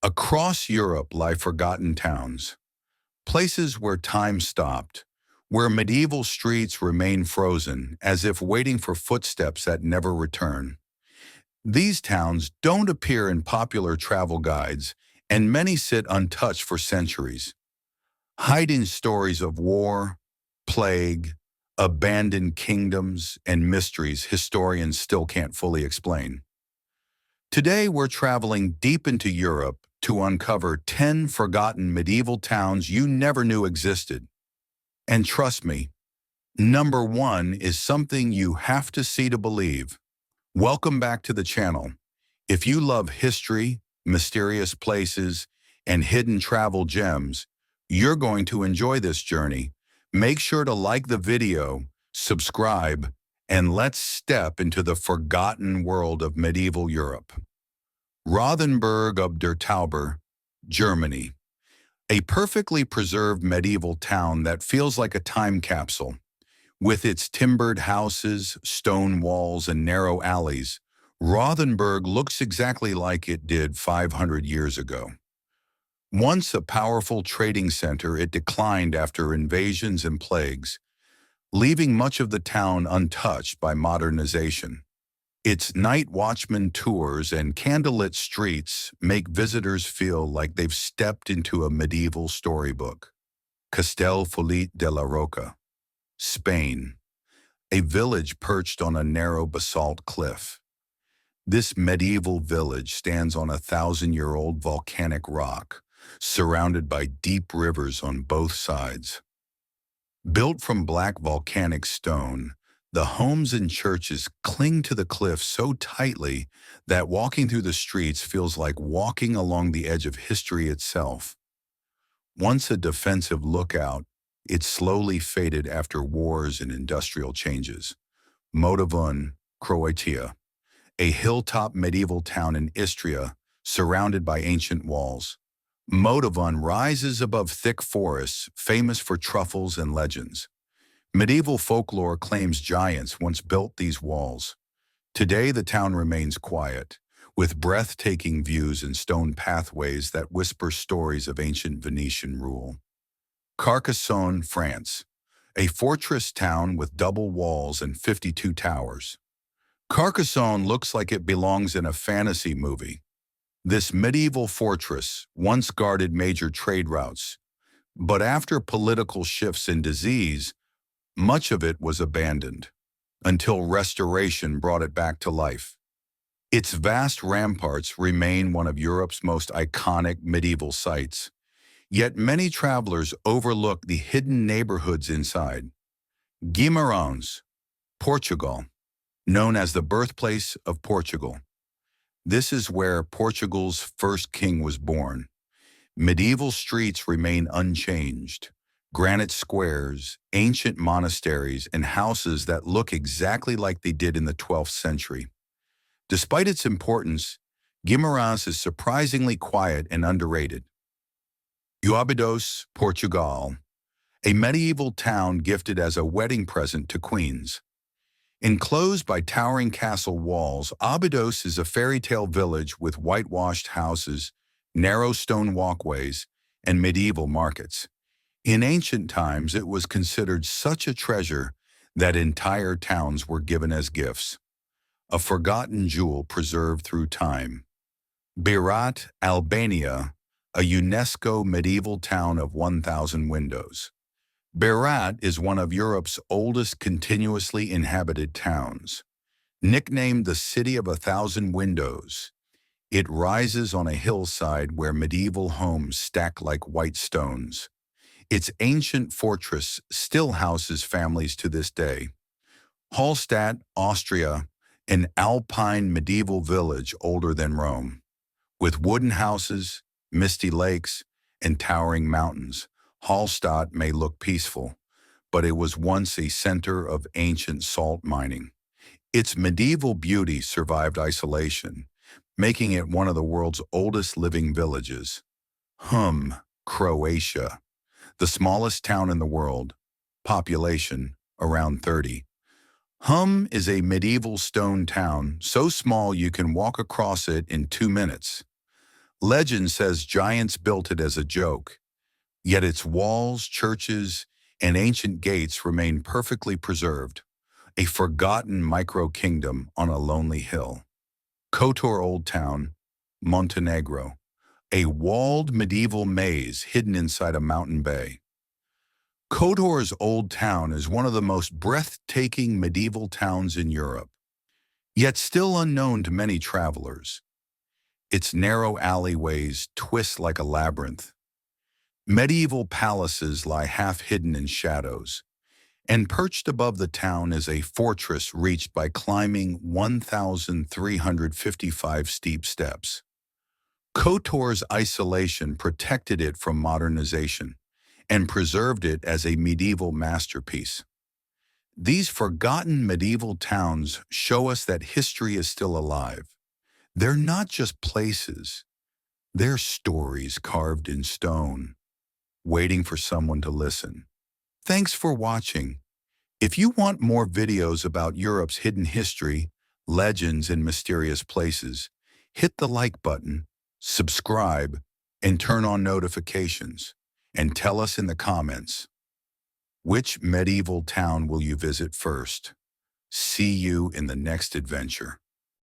Across Europe lie forgotten towns, places where time stopped, where medieval streets remain frozen as if waiting for footsteps that never return. These towns don't appear in popular travel guides, and many sit untouched for centuries, hiding stories of war, plague, abandoned kingdoms, and mysteries historians still can't fully explain. Today, we're traveling deep into Europe to uncover 10 forgotten medieval towns you never knew existed. And trust me, number one is something you have to see to believe. Welcome back to the channel. If you love history, mysterious places, and hidden travel gems, you're going to enjoy this journey. Make sure to like the video, subscribe, and let's step into the forgotten world of medieval Europe. Rothenburg ob der Tauber, Germany. A perfectly preserved medieval town that feels like a time capsule. With its timbered houses, stone walls, and narrow alleys, Rothenburg looks exactly like it did 500 years ago. Once a powerful trading center, it declined after invasions and plagues, leaving much of the town untouched by modernization. Its night watchman tours and candlelit streets make visitors feel like they've stepped into a medieval storybook. Castellfollit de la Roca, Spain, a village perched on a narrow basalt cliff. This medieval village stands on a 1,000-year-old volcanic rock, surrounded by deep rivers on both sides. Built from black volcanic stone, the homes and churches cling to the cliff so tightly that walking through the streets feels like walking along the edge of history itself. Once a defensive lookout, it slowly faded after wars and industrial changes. Motovun, Croatia, a hilltop medieval town in Istria surrounded by ancient walls. Motovun rises above thick forests, famous for truffles and legends. Medieval folklore claims giants once built these walls. Today, the town remains quiet, with breathtaking views and stone pathways that whisper stories of ancient Venetian rule. Carcassonne, France, a fortress town with double walls and 52 towers. Carcassonne looks like it belongs in a fantasy movie. This medieval fortress once guarded major trade routes, but after political shifts and disease, much of it was abandoned, until restoration brought it back to life. Its vast ramparts remain one of Europe's most iconic medieval sites, yet many travelers overlook the hidden neighborhoods inside. Guimarães, Portugal, known as the birthplace of Portugal. This is where Portugal's first king was born. Medieval streets remain unchanged. Granite squares, ancient monasteries, and houses that look exactly like they did in the 12th century. Despite its importance, Guimarães is surprisingly quiet and underrated. Óbidos, Portugal, a medieval town gifted as a wedding present to queens. Enclosed by towering castle walls, Óbidos is a fairy tale village with whitewashed houses, narrow stone walkways, and medieval markets. In ancient times, it was considered such a treasure that entire towns were given as gifts. A forgotten jewel preserved through time. Berat, Albania, a UNESCO medieval town of 1,000 windows. Berat is one of Europe's oldest continuously inhabited towns. Nicknamed the City of 1,000 Windows, it rises on a hillside where medieval homes stack like white stones. Its ancient fortress still houses families to this day. Hallstatt, Austria, an alpine medieval village older than Rome. With wooden houses, misty lakes, and towering mountains, Hallstatt may look peaceful, but it was once a center of ancient salt mining. Its medieval beauty survived isolation, making it one of the world's oldest living villages. Croatia, the smallest town in the world, population around 30. Is a medieval stone town so small you can walk across it in 2 minutes. Legend says giants built it as a joke, yet its walls, churches, and ancient gates remain perfectly preserved, a forgotten micro-kingdom on a lonely hill. Kotor Old Town, Montenegro, a walled medieval maze hidden inside a mountain bay. Kotor's Old Town is one of the most breathtaking medieval towns in Europe, yet still unknown to many travelers. Its narrow alleyways twist like a labyrinth. Medieval palaces lie half hidden in shadows, and perched above the town is a fortress reached by climbing 1,355 steep steps. Kotor's isolation protected it from modernization and preserved it as a medieval masterpiece. These forgotten medieval towns show us that history is still alive. They're not just places, they're stories carved in stone, waiting for someone to listen. Thanks for watching. If you want more videos about Europe's hidden history, legends, and mysterious places, hit the like button, subscribe, and turn on notifications. And tell us in the comments, which medieval town will you visit first? See you in the next adventure.